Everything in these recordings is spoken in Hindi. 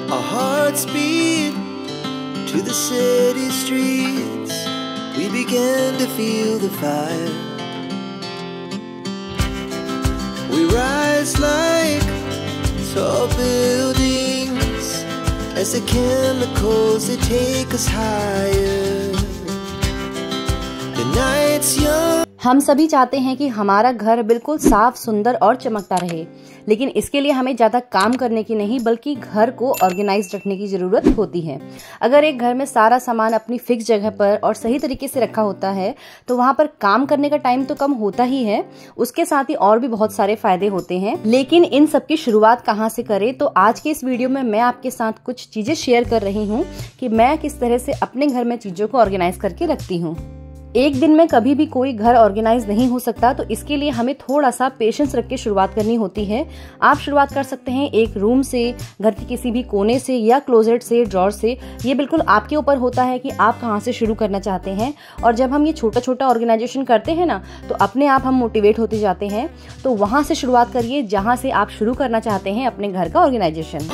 Our hearts beat to the city streets. We began to feel the fire. We rise like tall buildings as the chemicals they take us higher. The night's young. हम सभी चाहते हैं कि हमारा घर बिल्कुल साफ, सुंदर और चमकता रहे, लेकिन इसके लिए हमें ज़्यादा काम करने की नहीं बल्कि घर को ऑर्गेनाइज रखने की ज़रूरत होती है। अगर एक घर में सारा सामान अपनी फिक्स जगह पर और सही तरीके से रखा होता है तो वहाँ पर काम करने का टाइम तो कम होता ही है, उसके साथ ही और भी बहुत सारे फायदे होते हैं। लेकिन इन सब की शुरुआत कहाँ से करें, तो आज के इस वीडियो में मैं आपके साथ कुछ चीज़ें शेयर कर रही हूँ कि मैं किस तरह से अपने घर में चीज़ों को ऑर्गेनाइज करके रखती हूँ। एक दिन में कभी भी कोई घर ऑर्गेनाइज नहीं हो सकता, तो इसके लिए हमें थोड़ा सा पेशेंस रख के शुरुआत करनी होती है। आप शुरुआत कर सकते हैं एक रूम से, घर के किसी भी कोने से या क्लोजेट से, ड्रॉर से। ये बिल्कुल आपके ऊपर होता है कि आप कहाँ से शुरू करना चाहते हैं। और जब हम ये छोटा छोटा ऑर्गेनाइजेशन करते हैं ना, तो अपने आप हम मोटिवेट होते जाते हैं। तो वहाँ से शुरुआत करिए जहाँ से आप शुरू करना चाहते हैं अपने घर का ऑर्गेनाइजेशन।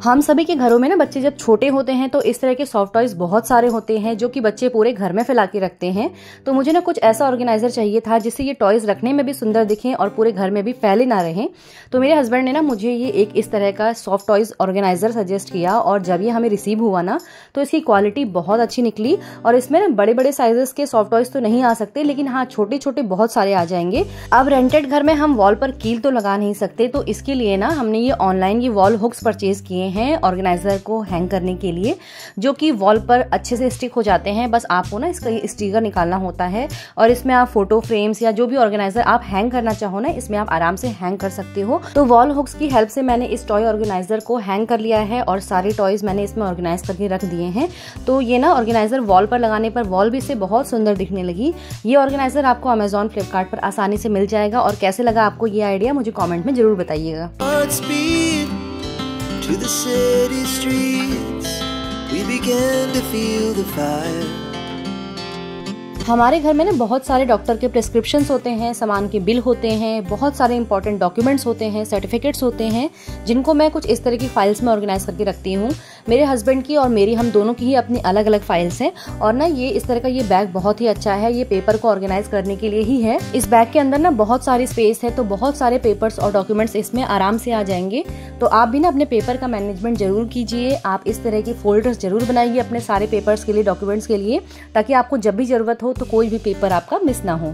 हम सभी के घरों में ना बच्चे जब छोटे होते हैं तो इस तरह के सॉफ्ट टॉयज बहुत सारे होते हैं जो कि बच्चे पूरे घर में फैला के रखते हैं। तो मुझे ना कुछ ऐसा ऑर्गेनाइजर चाहिए था जिससे ये टॉयज रखने में भी सुंदर दिखें और पूरे घर में भी फैले ना रहें। तो मेरे हस्बैंड ने ना मुझे ये एक इस तरह का सॉफ्ट टॉयज ऑर्गेनाइजर सजेस्ट किया, और जब ये हमें रिसीव हुआ ना तो इसकी क्वालिटी बहुत अच्छी निकली। और इसमें ना बड़े बड़े साइजेस के सॉफ्ट टॉयज तो नहीं आ सकते, लेकिन हाँ छोटे छोटे बहुत सारे आ जाएंगे। अब रेंटेड घर में हम वॉल पर कील तो लगा नहीं सकते, तो इसके लिए ना हमने ये ऑनलाइन ये वॉल हुक्स परचेज किए हैं ऑर्गेनाइजर को हैंग करने के लिए, जो कि वॉल पर अच्छे से स्टिक हो जाते हैं। बस आपको ना इसका स्टिकर निकालना होता है और इसमें आप फोटो फ्रेम्स या जो भी ऑर्गेनाइजर आप हैंग करना चाहो ना, इसमें आप आराम से हैंग कर सकते हो। तो वॉल हुक्स की हेल्प से मैंने इस टॉय ऑर्गेनाइजर को हैंग कर लिया है और सारे टॉयज मैंने इसमें ऑर्गेनाइज करके रख दिए हैं। तो ये ना ऑर्गेनाइजर वॉल पर लगाने पर वॉल भी इससे बहुत सुंदर दिखने लगी। ये ऑर्गेनाइजर आपको अमेजॉन, फ्लिपकार्ट पर आसानी से मिल जाएगा। और कैसे लगा आपको ये आइडिया मुझे कॉमेंट में जरूर बताइएगा। To the city streets, we began to feel the fire. हमारे घर में ना बहुत सारे डॉक्टर के प्रिस्क्रिप्शंस होते हैं, सामान के बिल होते हैं, बहुत सारे इंपॉर्टेंट डॉक्यूमेंट्स होते हैं, सर्टिफिकेट्स होते हैं, जिनको मैं कुछ इस तरह की फाइल्स में ऑर्गेनाइज करके रखती हूँ। मेरे हस्बैंड की और मेरी, हम दोनों की ही अपनी अलग अलग फाइल्स हैं। और ना ये इस तरह का ये बैग बहुत ही अच्छा है, ये पेपर को ऑर्गेनाइज करने के लिए ही है। इस बैग के अंदर ना बहुत सारी स्पेस है, तो बहुत सारे पेपर्स और डॉक्यूमेंट्स इसमें आराम से आ जाएंगे। तो आप भी ना अपने पेपर का मैनेजमेंट जरूर कीजिए। आप इस तरह के फोल्डर्स जरूर बनाइए अपने सारे पेपर्स के लिए, डॉक्यूमेंट्स के लिए, ताकि आपको जब भी जरूरत हो तो कोई भी पेपर आपका मिस ना हो।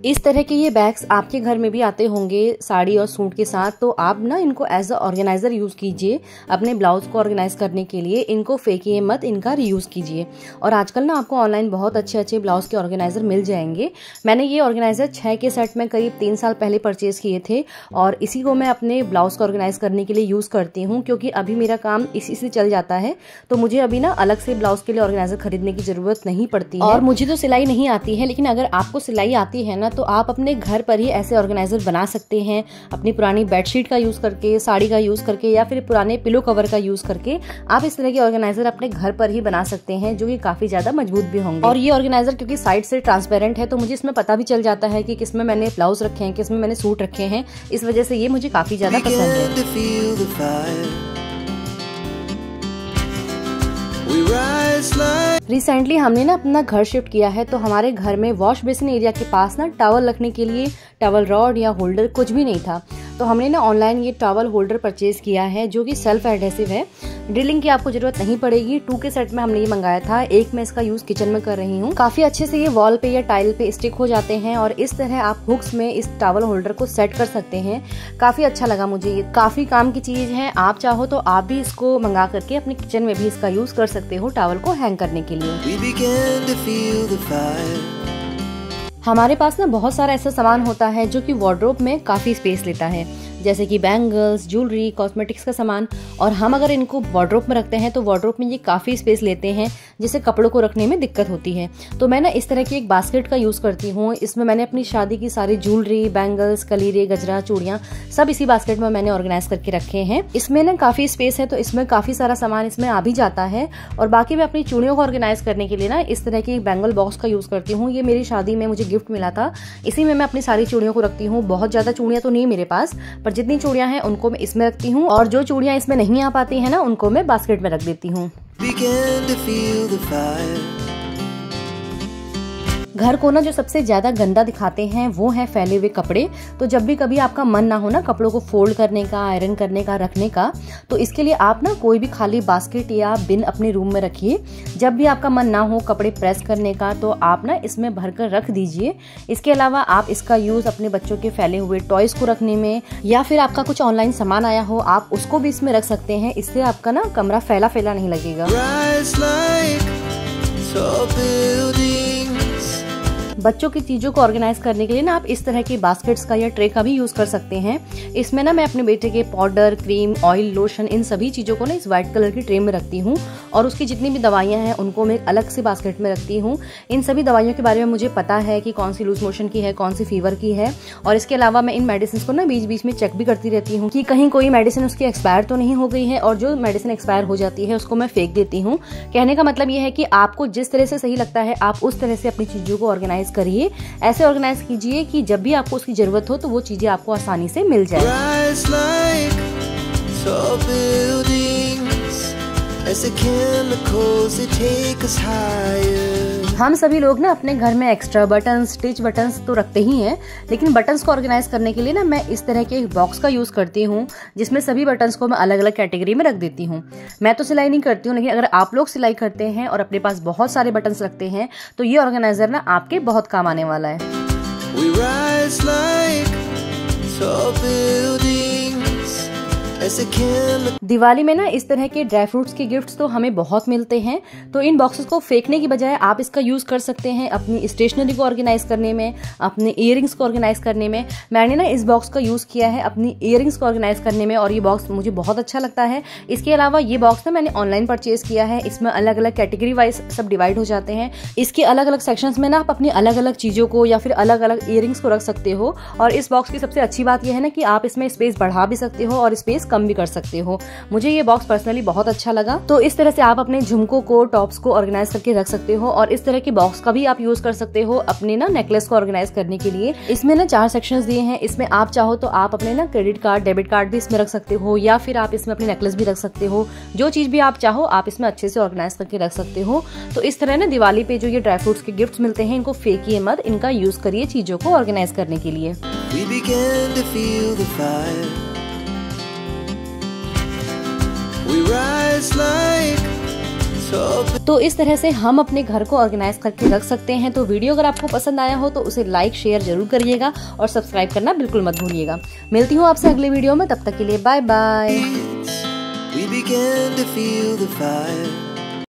इस तरह के ये बैग्स आपके घर में भी आते होंगे साड़ी और सूट के साथ, तो आप ना इनको एज अ ऑर्गेनाइजर यूज कीजिए अपने ब्लाउज को ऑर्गेनाइज करने के लिए। इनको फेंकिए मत, इनका रीयूज कीजिए। और आजकल ना आपको ऑनलाइन बहुत अच्छे अच्छे ब्लाउज के ऑर्गेनाइजर मिल जाएंगे। मैंने ये ऑर्गेनाइजर 6 के सेट में करीब 3 साल पहले परचेज किए थे, और इसी को मैं अपने ब्लाउज को ऑर्गेनाइज करने के लिए यूज करती हूँ, क्योंकि अभी मेरा काम इसी से चल जाता है। तो मुझे अभी ना अलग से ब्लाउज के लिए ऑर्गेनाइजर खरीदने की जरूरत नहीं पड़ती है। और मुझे तो सिलाई नहीं आती है, लेकिन अगर आपको सिलाई आती है ना, तो आप अपने घर पर ही ऐसे ऑर्गेनाइजर बना सकते हैं। अपनी पुरानी बेडशीट का यूज करके, साड़ी का यूज करके, या फिर पुराने पिलो कवर का यूज करके आप इस तरह के ऑर्गेनाइजर अपने घर पर ही बना सकते हैं, जो कि काफी ज्यादा मजबूत भी होंगे। और ये ऑर्गेनाइजर क्योंकि साइड से ट्रांसपेरेंट है, तो मुझे इसमें पता भी चल जाता है कि किसमें मैंने ब्लाउज रखे हैं, किसमें मैंने सूट रखे हैं। इस वजह से ये मुझे काफी ज्यादा पसंद है। रिसेंटली हमने ना अपना घर शिफ्ट किया है, तो हमारे घर में वॉश बेसिन एरिया के पास ना टॉवल रखने के लिए टॉवल रॉड या होल्डर कुछ भी नहीं था। तो हमने ना ऑनलाइन ये टॉवल होल्डर परचेज किया है, जो कि सेल्फ एडहेसिव है। ड्रिलिंग की आपको जरूरत नहीं पड़ेगी। 2 के सेट में हमने ये मंगाया था। एक मैं इसका यूज किचन में कर रही हूँ। काफी अच्छे से ये वॉल पे या टाइल पे स्टिक हो जाते हैं, और इस तरह आप हुक्स में इस टॉवल होल्डर को सेट कर सकते हैं। काफी अच्छा लगा मुझे, ये काफी काम की चीज है। आप चाहो तो आप भी इसको मंगा करके अपने किचन में भी इसका यूज कर सकते हो टॉवल को हैंग करने के लिए। हमारे पास ना बहुत सारा ऐसा सामान होता है जो कि वार्डरोब में काफी स्पेस लेता है। जैसे कि बैंगल्स, ज्वेलरी, कॉस्मेटिक्स का सामान। और हम अगर इनको वार्डरोब में रखते हैं तो वार्डरोब में ये काफ़ी स्पेस लेते हैं, जिससे कपड़ों को रखने में दिक्कत होती है। तो मैं ना इस तरह की एक बास्केट का यूज़ करती हूँ। इसमें मैंने अपनी शादी की सारी ज्वेलरी, बैंगल्स, कलीरे, गजरा, चूड़ियाँ सब इसी बास्केट में मैंने ऑर्गेनाइज करके रखे हैं। इसमें ना काफ़ी स्पेस है तो इसमें काफ़ी सारा सामान इसमें आ भी जाता है। और बाकी मैं अपनी चूड़ियों को ऑर्गेनाइज करने के लिए ना इस तरह की एक बैंगल बॉक्स का यूज़ करती हूँ। ये मेरी शादी में मुझे गिफ्ट मिला था। इसी में मैं अपनी सारी चूड़ियों को रखती हूँ। बहुत ज़्यादा चूड़ियाँ तो नहीं मेरे पास, पर जितनी चूड़ियाँ हैं उनको मैं इसमें रखती हूँ, और जो चूड़ियाँ इसमें नहीं आ पाती हैं ना उनको मैं बास्केट में रख देती हूँ। घर को ना जो सबसे ज्यादा गंदा दिखाते हैं वो है फैले हुए कपड़े। तो जब भी कभी आपका मन ना हो ना कपड़ों को फोल्ड करने का, आयरन करने का, रखने का, तो इसके लिए आप ना कोई भी खाली बास्केट या बिन अपने रूम में रखिए। जब भी आपका मन ना हो कपड़े प्रेस करने का तो आप ना इसमें भरकर रख दीजिए। इसके अलावा आप इसका यूज अपने बच्चों के फैले हुए टॉयज को रखने में, या फिर आपका कुछ ऑनलाइन सामान आया हो आप उसको भी इसमें रख सकते हैं। इससे आपका ना कमरा फैला फैला नहीं लगेगा। बच्चों की चीज़ों को ऑर्गेनाइज करने के लिए ना आप इस तरह की बास्केट्स का या ट्रे का भी यूज़ कर सकते हैं। इसमें ना मैं अपने बेटे के पाउडर, क्रीम, ऑयल, लोशन, इन सभी चीज़ों को ना इस व्हाइट कलर की ट्रे में रखती हूँ, और उसकी जितनी भी दवाइयाँ हैं उनको मैं अलग से बास्केट में रखती हूँ। इन सभी दवाइयों के बारे में मुझे पता है कि कौन सी लूज मोशन की है, कौन सी फीवर की है। और इसके अलावा मैं इन मेडिसिन को ना बीच बीच में चेक भी करती रहती हूँ कि कहीं कोई मेडिसिन उसकी एक्सपायर तो नहीं हो गई है, और जो मेडिसिन एक्सपायर हो जाती है उसको मैं फेंक देती हूँ। कहने का मतलब ये है कि आपको जिस तरह से सही लगता है आप उस तरह से अपनी चीज़ों को ऑर्गेनाइज करिए। ऐसे ऑर्गेनाइज कीजिए कि जब भी आपको उसकी जरूरत हो तो वो चीजें आपको आसानी से मिल जाए। हम सभी लोग ना अपने घर में एक्स्ट्रा बटन्स, स्टिच बटन्स तो रखते ही हैं, लेकिन बटन्स को ऑर्गेनाइज करने के लिए ना मैं इस तरह के एक बॉक्स का यूज करती हूँ, जिसमें सभी बटन्स को मैं अलग अलग कैटेगरी में रख देती हूँ। मैं तो सिलाई नहीं करती हूँ, लेकिन अगर आप लोग सिलाई करते हैं और अपने पास बहुत सारे बटन्स रखते हैं तो ये ऑर्गेनाइजर ना आपके बहुत काम आने वाला है। दिवाली में ना इस तरह के ड्राई फ्रूट्स के गिफ्ट्स तो हमें बहुत मिलते हैं, तो इन बॉक्सेस को फेंकने की बजाय आप इसका यूज कर सकते हैं अपनी स्टेशनरी को ऑर्गेनाइज करने में, अपने इयररिंग्स को ऑर्गेनाइज करने में। मैंने ना इस बॉक्स का यूज किया है अपनी इयररिंग्स को ऑर्गेनाइज करने में, और ये बॉक्स मुझे बहुत अच्छा लगता है। इसके अलावा ये बॉक्स ना मैंने ऑनलाइन परचेज किया है। इसमें अलग अलग कैटेगरी वाइज सब डिवाइड हो जाते हैं। इसके अलग अलग सेक्शंस में ना आप अपनी अलग अलग चीजों को या फिर अलग अलग इयररिंग्स को रख सकते हो। और इस बॉक्स की सबसे अच्छी बात यह है ना कि आप इसमें स्पेस बढ़ा भी सकते हो और स्पेस कम भी कर सकते हो। मुझे ये बॉक्स पर्सनली बहुत अच्छा लगा। तो इस तरह से आप अपने झुमकों को, टॉप्स को ऑर्गेनाइज करके रख सकते हो, और इस तरह के बॉक्स का भी आप यूज कर सकते हो अपने ना नेकलेस को ऑर्गेनाइज करने के लिए। इसमें ना 4 सेक्शंस दिए हैं। इसमें आप चाहो तो आप अपने ना क्रेडिट कार्ड, डेबिट कार्ड भी इसमें रख सकते हो, या फिर आप इसमें अपने नेकलेस भी रख सकते हो। जो चीज भी आप चाहो आप इसमें अच्छे से ऑर्गेनाइज करके रख सकते हो। तो इस तरह ना दिवाली पे जो ये ड्राई फ्रूट्स के गिफ्ट्स मिलते हैं इनको फेंकिए मत, इनका यूज करिए चीजों को ऑर्गेनाइज करने के लिए। तो इस तरह से हम अपने घर को ऑर्गेनाइज करके रख सकते हैं। तो वीडियो अगर आपको पसंद आया हो तो उसे लाइक, शेयर जरूर करिएगा, और सब्सक्राइब करना बिल्कुल मत भूलिएगा। मिलती हूँ आपसे अगले वीडियो में, तब तक के लिए बाय बाय।